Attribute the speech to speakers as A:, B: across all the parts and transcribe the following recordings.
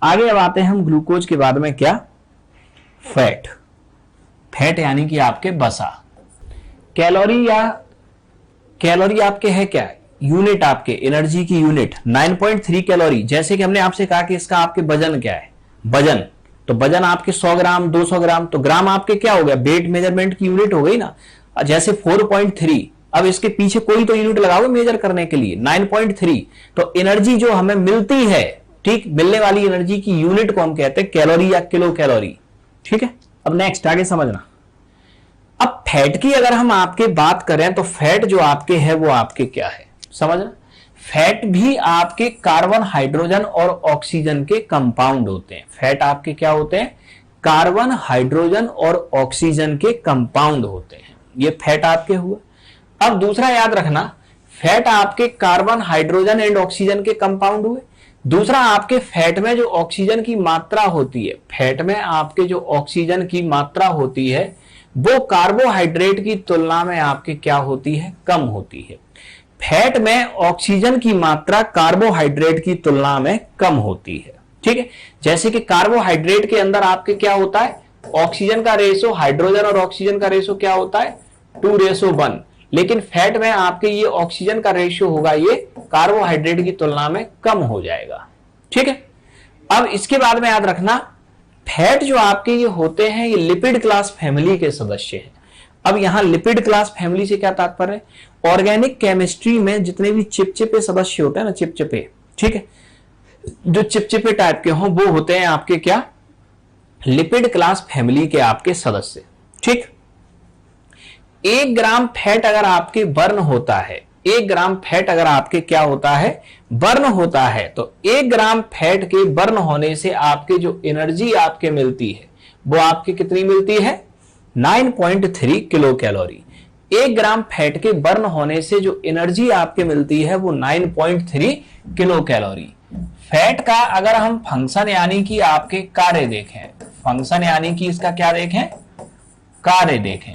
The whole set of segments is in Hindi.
A: आगे अब आते हैं हम ग्लूकोज के बाद में क्या, फैट। फैट यानी कि आपके बसा। कैलोरी आपके है क्या, यूनिट, आपके एनर्जी की यूनिट 9.3 कैलोरी। जैसे कि हमने आपसे कहा कि इसका आपके वजन क्या है, वजन, तो वजन आपके 100 ग्राम 200 ग्राम, तो ग्राम आपके क्या हो गया, वेट मेजरमेंट की यूनिट हो गई ना। जैसे 4.3, अब इसके पीछे कोई तो यूनिट लगाओगे मेजर करने के लिए, 9.3, तो एनर्जी जो हमें मिलती है, ठीक, मिलने वाली एनर्जी की यूनिट को हम कहते हैं कैलोरी या किलो कैलोरी। ठीक है, अब नेक्स्ट आगे समझना। अब फैट की अगर हम आपके बात करें तो फैट जो आपके है वो आपके क्या है, समझना। फैट भी आपके कार्बन, हाइड्रोजन और ऑक्सीजन के कंपाउंड होते हैं। फैट आपके क्या होते हैं, कार्बन, हाइड्रोजन और ऑक्सीजन के कंपाउंड होते हैं। ये फैट आपके हुए। अब दूसरा याद रखना, फैट आपके कार्बन, हाइड्रोजन एंड ऑक्सीजन के कंपाउंड हुए। दूसरा, आपके फैट में जो ऑक्सीजन की मात्रा होती है, फैट में आपके जो ऑक्सीजन की मात्रा होती है वो कार्बोहाइड्रेट की तुलना में आपके क्या होती है, कम होती है। फैट में ऑक्सीजन की मात्रा कार्बोहाइड्रेट की तुलना में कम होती है। ठीक है, जैसे कि कार्बोहाइड्रेट के अंदर आपके क्या होता है, ऑक्सीजन का रेशो, हाइड्रोजन और ऑक्सीजन का रेशो क्या होता है, 2:1, लेकिन फैट में आपके ये ऑक्सीजन का रेशियो होगा, ये कार्बोहाइड्रेट की तुलना में कम हो जाएगा। ठीक है, अब इसके बाद में याद रखना, फैट जो आपके ये होते हैं ये लिपिड क्लास फैमिली के सदस्य हैं। अब यहां लिपिड क्लास फैमिली से क्या तात्पर्य है, ऑर्गेनिक केमिस्ट्री में जितने भी चिपचिपे सदस्य होते हैं ना, चिपचिपे, ठीक है, जो चिपचिपे टाइप के हों वो होते हैं आपके क्या, लिपिड क्लास फैमिली के आपके सदस्य। ठीक, 1 ग्राम फैट अगर आपके बर्न होता है, 1 ग्राम फैट अगर आपके क्या होता है, बर्न होता है, तो 1 ग्राम फैट के बर्न होने से आपके जो एनर्जी आपके मिलती है वो आपके कितनी मिलती है, 9.3 किलो कैलोरी। 1 ग्राम फैट के बर्न होने से जो एनर्जी आपके मिलती है वो 9.3 किलो कैलोरी। फैट का अगर हम फंक्शन यानी कि आपके कार्य देखें, फंक्शन यानी कि इसका क्या देखें, कार्य देखें,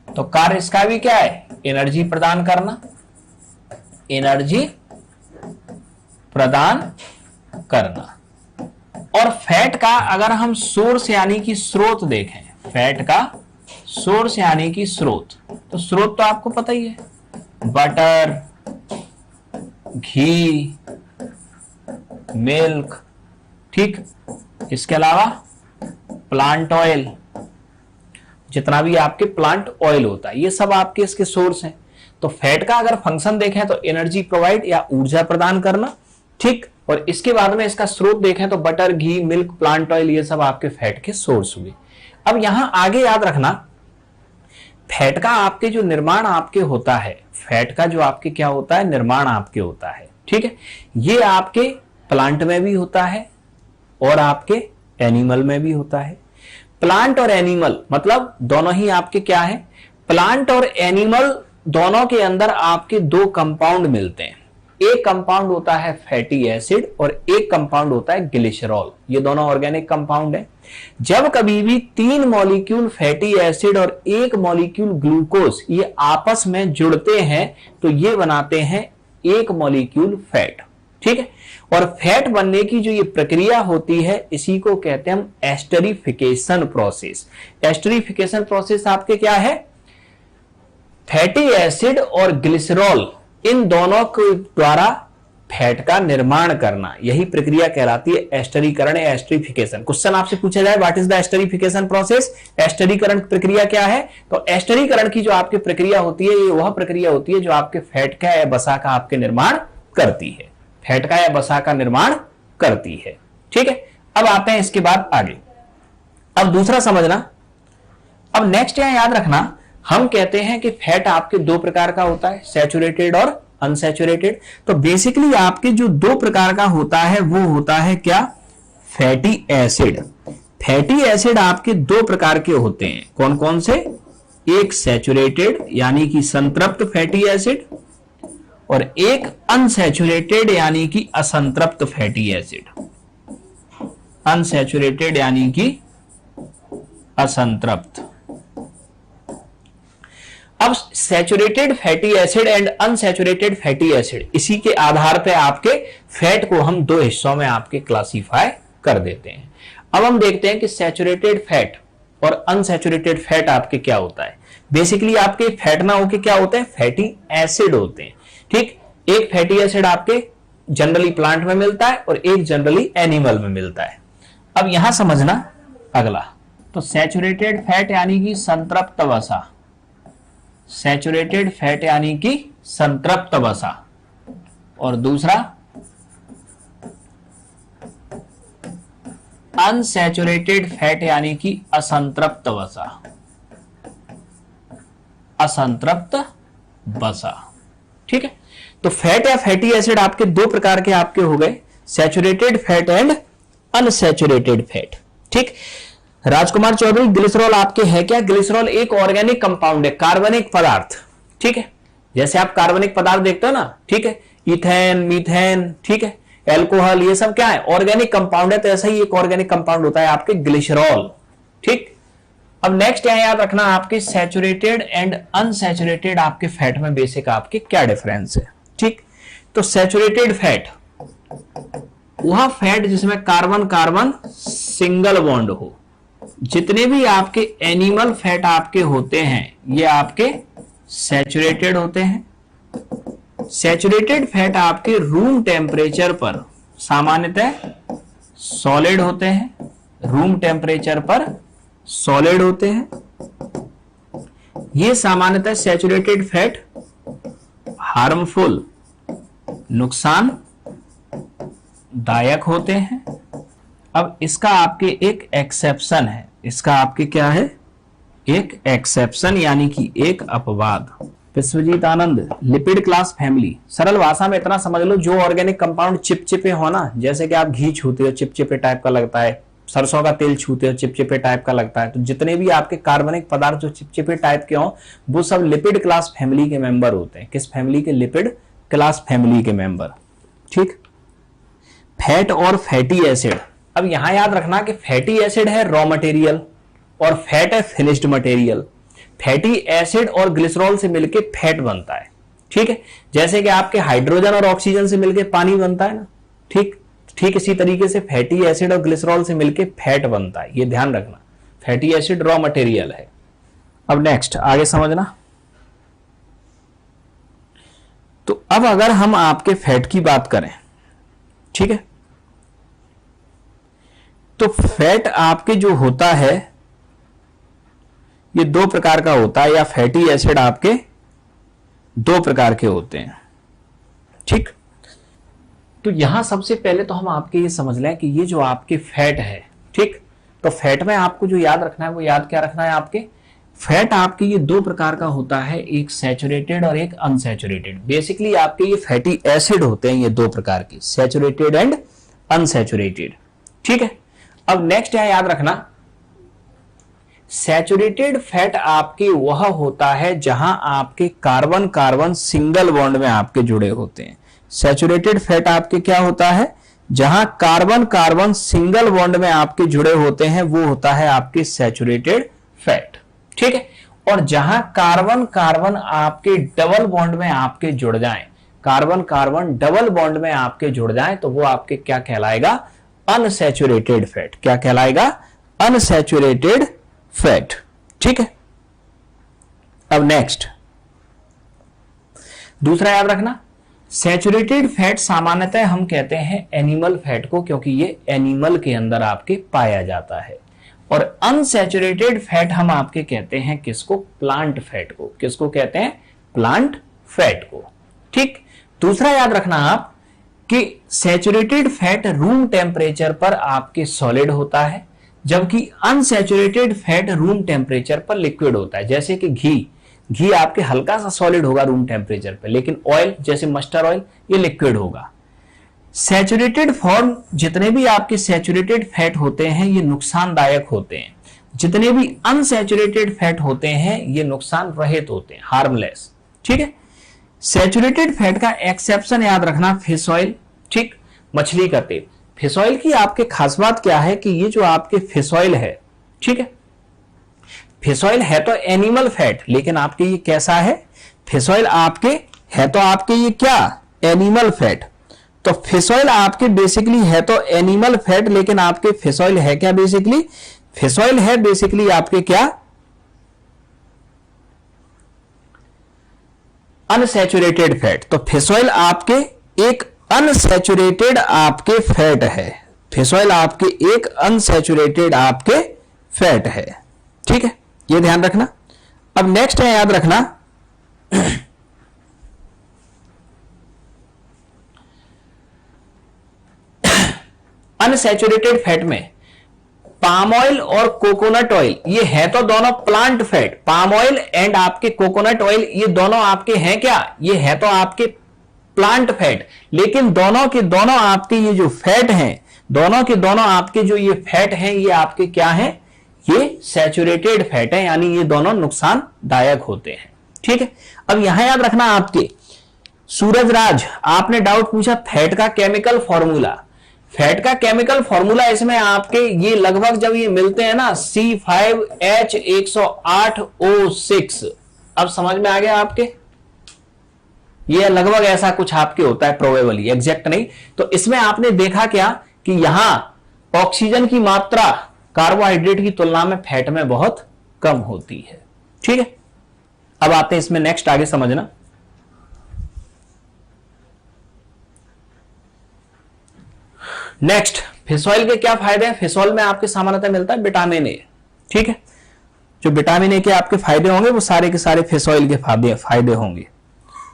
A: तो कार्य इसका भी क्या है, एनर्जी प्रदान करना, एनर्जी प्रदान करना। और फैट का अगर हम सोर्स यानी कि स्रोत देखें, फैट का सोर्स यानी कि स्रोत, तो स्रोत तो आपको पता ही है, बटर, घी, मिल्क, ठीक, इसके अलावा प्लांट ऑयल, जितना भी आपके प्लांट ऑयल होता है ये सब आपके इसके सोर्स हैं। तो फैट का अगर फंक्शन देखें तो एनर्जी प्रोवाइड या ऊर्जा प्रदान करना, ठीक, और इसके बाद में इसका स्रोत देखें तो बटर, घी, मिल्क, प्लांट ऑयल, ये सब आपके फैट के सोर्स हुए। अब यहां आगे याद रखना, फैट का आपके जो निर्माण आपके होता है, फैट का जो आपके क्या होता है, निर्माण आपके होता है। ठीक है, ये आपके प्लांट में भी होता है और आपके एनिमल में भी होता है। प्लांट और एनिमल मतलब दोनों ही आपके क्या है, प्लांट और एनिमल दोनों के अंदर आपके 2 कंपाउंड मिलते हैं। एक कंपाउंड होता है फैटी एसिड और एक कंपाउंड होता है ग्लिसरॉल। ये दोनों ऑर्गेनिक कंपाउंड है। जब कभी भी 3 मॉलिक्यूल फैटी एसिड और 1 मॉलिक्यूल ग्लूकोज ये आपस में जुड़ते हैं तो ये बनाते हैं 1 मॉलिक्यूल फैट। ठीक है, और फैट बनने की जो ये प्रक्रिया होती है इसी को कहते हैं हम एस्टरिफिकेशन प्रोसेस। एस्टरिफिकेशन प्रोसेस आपके क्या है, फैटी एसिड और ग्लिसरॉल इन दोनों के द्वारा फैट का निर्माण करना, यही प्रक्रिया कहलाती है एस्टरीकरण या एस्टरिफिकेशन। क्वेश्चन आपसे पूछा जाए what is the esterification process, एस्टरीकरण प्रक्रिया क्या है, तो एस्टरीकरण की जो आपकी प्रक्रिया होती है ये वह प्रक्रिया होती है जो आपके फैट का या बसा का आपके निर्माण करती है, फैट का या बसा का निर्माण करती है। ठीक है, अब आते हैं इसके बाद आगे। अब दूसरा समझना, अब नेक्स्ट यहां याद रखना, हम कहते हैं कि फैट आपके 2 प्रकार का होता है, सैचुरेटेड और अनसैचुरेटेड। तो बेसिकली आपके जो 2 प्रकार का होता है वो होता है क्या, फैटी एसिड। फैटी एसिड आपके 2 प्रकार के होते हैं, कौन कौन से, एक सैचुरेटेड यानी कि संतृप्त फैटी एसिड और एक अनसैचुरेटेड यानी कि असंतृप्त फैटी एसिड। अनसैचुरेटेड यानी कि असंतृप्त। अब saturated fatty acid and unsaturated fatty acid, इसी के आधार पे आपके फैट को हम 2 हिस्सों में आपके क्लासिफाई कर देते हैं। अब हम देखते हैं कि सैचुरेटेड फैट और अनसैचुरेटेड फैट आपके क्या होता है। बेसिकली आपके फैट ना होके क्या होते हैं, फैटी एसिड होते हैं। ठीक, एक फैटी एसिड आपके जनरली प्लांट में मिलता है और एक जनरली एनिमल में मिलता है। अब यहां समझना अगला, तो सैचुरेटेड फैट यानी कि संतृप्त वसा, सैचुरेटेड फैट यानी कि संतृप्त वसा, और दूसरा अनसैचुरेटेड फैट यानी कि असंतृप्त वसा, असंतृप्त वसा। ठीक है, तो फैट या फैटी एसिड आपके दो प्रकार के आपके हो गए, saturated fat and unsaturated fat. ठीक, राजकुमार चौधरी ग्लिसरॉल आपके है क्या? ग्लिसरॉल एक ऑर्गेनिक कंपाउंड है, कार्बनिक पदार्थ। ठीक है, जैसे आप कार्बनिक पदार्थ देखते हो ना, ठीक है, इथेन, मीथेन, ठीक है, एल्कोहल, ये सब क्या है, ऑर्गेनिक कंपाउंड है। तो ऐसा ही एक ऑर्गेनिक कंपाउंड होता है आपके ग्लिसरॉल। ठीक, अब नेक्स्ट क्या याद रखना, आपके सैचुरेटेड एंड अनसैचुरेटेड आपके फैट में बेसिक आपके क्या डिफरेंस है। ठीक, तो सैचुरेटेड फैट वह फैट जिसमें कार्बन कार्बन सिंगल बॉन्ड हो। जितने भी आपके एनिमल फैट आपके होते हैं ये आपके सैचुरेटेड होते हैं। सैचुरेटेड फैट आपके रूम टेम्परेचर पर सामान्यतः सॉलिड होते हैं, रूम टेम्परेचर पर सॉलिड होते हैं। ये सामान्यतः सैचुरेटेड फैट हार्मफुल, नुकसान दायक होते हैं। अब इसका आपके एक एक्सेप्शन है, इसका आपके क्या है, एक एक्सेप्शन यानी कि एक अपवाद। विश्वजीत आनंद, लिपिड क्लास फैमिली, सरल भाषा में इतना समझ लो, जो ऑर्गेनिक कंपाउंड चिपचिपे हो ना, जैसे कि आप घी छूते हो चिपचिपे टाइप का लगता है, सरसों का तेल छूते हो चिपचिपे टाइप का लगता है, तो जितने भी आपके कार्बनिक पदार्थ जो चिपचिपे टाइप के हो वो सब लिपिड क्लास फैमिली के मेंबर होते हैं। किस फैमिली के? लिपिड क्लास फैमिली के मेंबर। ठीक, फैट और फैटी एसिड, अब यहां याद रखना कि फैटी एसिड है रॉ मटेरियल और फैट है फिनिश्ड मटेरियल। फैटी एसिड और ग्लिसरॉल से मिलके फैट बनता है। ठीक है, जैसे कि आपके हाइड्रोजन और ऑक्सीजन से मिलके पानी बनता है ना, ठीक इसी तरीके से फैटी एसिड और ग्लिसरॉल से मिलके फैट बनता है, ये ध्यान रखना। फैटी एसिड रॉ मटेरियल है। अब नेक्स्ट आगे समझना, तो अब अगर हम आपके फैट की बात करें, ठीक है, तो फैट आपके जो होता है ये दो प्रकार का होता है, या फैटी एसिड आपके दो प्रकार के होते हैं। ठीक, तो यहां सबसे पहले तो हम आपके ये समझ लें कि ये जो आपके फैट है, ठीक, तो फैट में आपको जो याद रखना है वो याद क्या रखना है, आपके फैट आपके ये दो प्रकार का होता है, एक सैचुरेटेड और एक अनसैचुरेटेड। बेसिकली आपके ये फैटी एसिड होते हैं ये दो प्रकार के, सैचुरेटेड एंड अनसैचुरेटेड। ठीक है, अब नेक्स्ट है याद रखना, सैचुरेटेड फैट आपके वह होता है जहां आपके कार्बन कार्बन सिंगल बॉन्ड में आपके जुड़े होते हैं। सैचुरेटेड फैट आपके क्या होता है, जहां कार्बन कार्बन सिंगल बॉन्ड में आपके जुड़े होते हैं, वो होता है आपके सैचुरेटेड फैट। ठीक है, और जहां कार्बन कार्बन आपके डबल बॉन्ड में आपके जुड़ जाएं, कार्बन कार्बन डबल बॉन्ड में आपके जुड़ जाएं, तो वो आपके क्या कहलाएगा, अनसैचुरेटेड फैट। क्या कहलाएगा, अनसैचुरेटेड फैट। ठीक है, अब नेक्स्ट दूसरा याद रखना, सैचुरेटेड फैट सामान्यतः हम कहते हैं एनिमल फैट को, क्योंकि ये एनिमल के अंदर आपके पाया जाता है। और अनसैचुरेटेड फैट हम आपके कहते हैं किसको, प्लांट फैट को। किसको कहते हैं, प्लांट फैट को। ठीक, दूसरा याद रखना आप कि सैचुरेटेड फैट रूम टेम्परेचर पर आपके सॉलिड होता है, जबकि अनसैचुरेटेड फैट रूम टेम्परेचर पर लिक्विड होता है। जैसे कि घी आपके हल्का सा सॉलिड होगा रूम टेम्परेचर पे, लेकिन ऑयल जैसे मस्टर्ड ऑयल ये लिक्विड होगा। सैचुरेटेड फॉर्म जितने भी आपके सैचुरेटेड फैट होते हैं ये नुकसानदायक होते हैं, जितने भी अनसैचुरेटेड फैट होते हैं ये नुकसान रहित होते हैं, हार्मलेस। ठीक है, सैचुरेटेड फैट का एक्सेप्शन याद रखना, फिश ऑयल, ठीक, मछली का तेल। फिश ऑयल की आपके खास बात क्या है कि ये जो आपके फिश ऑयल है, ठीक है, फिश ऑयल है तो एनिमल फैट, लेकिन आपके ये कैसा है, फिश ऑयल आपके है तो आपके ये क्या, एनिमल फैट। तो फिश ऑयल आपके बेसिकली है तो एनिमल फैट, लेकिन आपके फिश ऑयल है क्या बेसिकली? फिश ऑयल है बेसिकली आपके क्या? Unsaturated fat. तो फिश ऑयल आपके एक अनसैचुरेटेड आपके फैट है, फिश ऑयल आपके एक अनसैचुरेटेड आपके फैट है। ठीक है, ये ध्यान रखना। अब नेक्स्ट है, याद रखना अनसैचुरेटेड फैट में पाम ऑयल और कोकोनट ऑयल, ये है तो दोनों plant fat, palm oil and आपके कोकोनट ऑयल ये दोनों आपके हैं क्या? ये है तो आपके प्लांट फैट, लेकिन दोनों के दोनों आपके ये जो फैट हैं, दोनों के दोनों आपके जो ये फैट हैं, ये आपके क्या हैं? ये सैचुरेटेड फैट है, यानी ये दोनों नुकसानदायक होते हैं। ठीक है, अब यहां याद रखना आपके सूरजराज, आपने डाउट पूछा फैट का केमिकल फॉर्मूला। फैट का केमिकल फॉर्मूला इसमें आपके ये लगभग जब ये मिलते हैं ना C5H108O6, अब समझ में आ गया आपके? ये लगभग ऐसा कुछ आपके होता है, प्रोबेबली, एग्जैक्ट नहीं। तो इसमें आपने देखा क्या कि यहां ऑक्सीजन की मात्रा कार्बोहाइड्रेट की तुलना में फैट में बहुत कम होती है। ठीक है, अब आते हैं इसमें नेक्स्ट, आगे समझना। नेक्स्ट, फिश ऑयल के क्या फायदे हैं? फिश ऑयल में आपके सामान्यतः मिलता है विटामिन ए। ठीक है, जो विटामिन ए के आपके फायदे होंगे वो सारे के सारे फिश ऑयल के फायदे होंगे।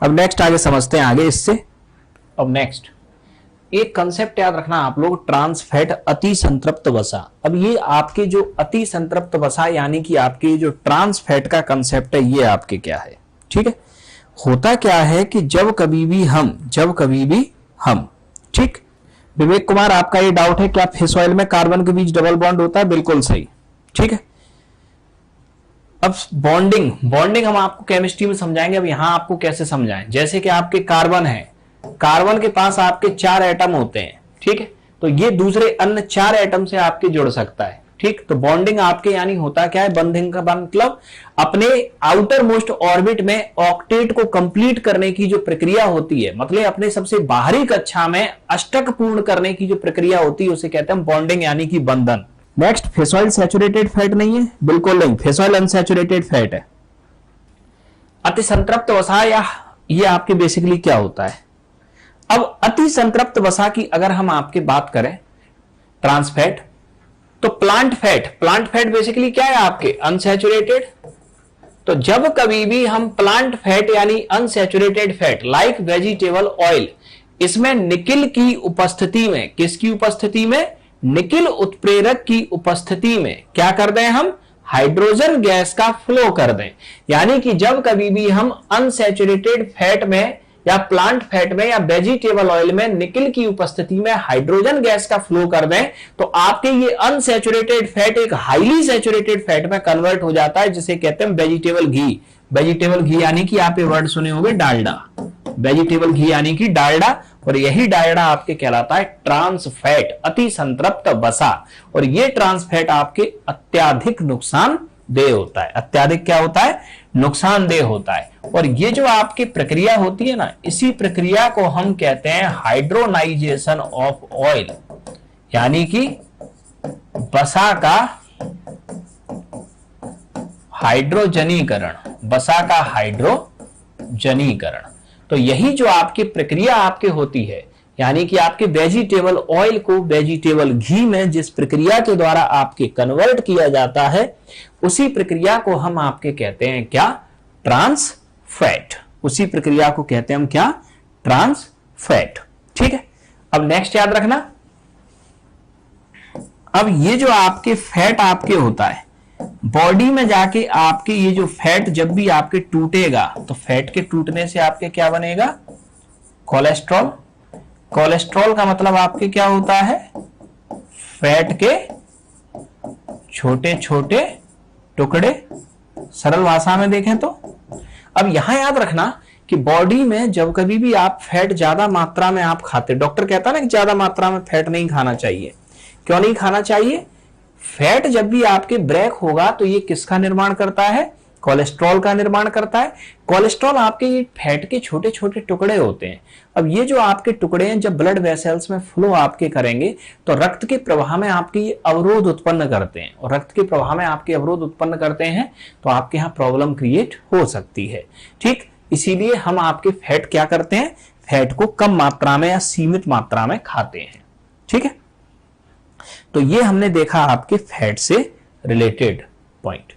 A: अब नेक्स्ट आगे समझते हैं आगे इससे। अब नेक्स्ट एक कंसेप्ट याद रखना आप लोग, ट्रांस फैट, अति संतृप्त वसा। अब ये आपके जो अति संतृप्त वसा यानी कि आपके जो ट्रांस फैट का कंसेप्ट है, ये आपके क्या है? ठीक है, होता क्या है कि जब कभी भी हम ठीक, विवेक कुमार आपका ये डाउट है क्या फिश ऑयल में कार्बन के बीच डबल बॉन्ड होता है? बिल्कुल सही। ठीक है, अब बॉन्डिंग हम आपको केमिस्ट्री में समझाएंगे। अब यहां आपको कैसे समझाएं? जैसे कि आपके कार्बन है, कार्बन के पास आपके 4 एटम होते हैं। ठीक है, तो ये दूसरे अन्य 4 एटम से आपके जुड़ सकता है। ठीक, तो बॉन्डिंग आपके यानी होता क्या है? बंधिंग का मतलब अपने आउटर मोस्ट ऑर्बिट में ऑक्टेट को कंप्लीट करने की जो प्रक्रिया होती है, मतलब अपने सबसे बाहरी कक्षा में अष्टक पूर्ण करने की जो प्रक्रिया होती है, उसे कहते हैं बॉन्डिंग यानी कि बंधन। Next, fish oil saturated fat नहीं है? बिल्कुल नहीं, फिश ऑयल अनसैचुरेटेड फैट है। अति संतृप्त वसा या ये आपके बेसिकली क्या होता है? अब अति संतृप्त वसा की अगर हम आपके बात करें, ट्रांस फैट, तो प्लांट फैट बेसिकली क्या है आपके? अनसैचुरेटेड। तो जब कभी भी हम प्लांट फैट यानी unsaturated fat like vegetable oil, इसमें निकिल की उपस्थिति में, किसकी उपस्थिति में? निकिल उत्प्रेरक की उपस्थिति में क्या कर दें हम? हाइड्रोजन गैस का फ्लो कर दें। यानी कि जब कभी भी हम अनसैचुरेटेड फैट में या प्लांट फैट में या वेजिटेबल ऑयल में निकिल की उपस्थिति में हाइड्रोजन गैस का फ्लो कर दें, तो आपके ये अनसैचुरेटेड फैट एक हाईली सैचुरेटेड फैट में कन्वर्ट हो जाता है, जिसे कहते हैं वेजिटेबल घी। वेजिटेबल घी यानी कि आप ये वर्ड सुने होंगे डालडा, वेजिटेबल घी यानी कि डालडा, और यही डालडा आपके कहलाता है ट्रांस फैट, अति संतृप्त वसा। और ये ट्रांस फैट आपके अत्याधिक नुकसानदेह होता है। अत्याधिक क्या होता है? नुकसानदेह होता है। और ये जो आपकी प्रक्रिया होती है ना, इसी प्रक्रिया को हम कहते हैं हाइड्रोनाइजेशन ऑफ ऑयल, यानी कि वसा का हाइड्रोजनीकरण, वसा का हाइड्रोजनीकरण। तो यही जो आपकी प्रक्रिया आपके होती है, यानी कि आपके वेजिटेबल ऑयल को वेजिटेबल घी में जिस प्रक्रिया के द्वारा आपके कन्वर्ट किया जाता है, उसी प्रक्रिया को हम आपके कहते हैं क्या? Trans fat. उसी प्रक्रिया को कहते हैं हम क्या? Trans fat. ठीक है, अब नेक्स्ट याद रखना, अब ये जो आपके फैट आपके होता है, बॉडी में जाके आपके ये जो फैट जब भी आपके टूटेगा, तो फैट के टूटने से आपके क्या बनेगा? कोलेस्ट्रॉल। कोलेस्ट्रॉल का मतलब आपके क्या होता है? फैट के छोटे छोटे टुकड़े, सरल भाषा में देखें तो। अब यहां याद रखना कि बॉडी में जब कभी भी आप फैट ज्यादा मात्रा में आप खाते, डॉक्टर कहता है ना कि ज्यादा मात्रा में फैट नहीं खाना चाहिए। क्यों नहीं खाना चाहिए? फैट जब भी आपके ब्रेक होगा तो ये किसका निर्माण करता है? कोलेस्ट्रॉल का निर्माण करता है। कोलेस्ट्रॉल आपके ये फैट के छोटे छोटे टुकड़े होते हैं। अब ये जो आपके टुकड़े हैं जब ब्लड वेसल्स में फ्लो आपके करेंगे तो रक्त के प्रवाह में आपकी अवरोध उत्पन्न करते हैं, और रक्त के प्रवाह में आपके अवरोध उत्पन्न करते हैं तो आपके यहाँ प्रॉब्लम क्रिएट हो सकती है। ठीक, इसीलिए हम आपके फैट क्या करते हैं, फैट को कम मात्रा में या सीमित मात्रा में खाते हैं। ठीक है, तो ये हमने देखा आपके फैट से रिलेटेड पॉइंट।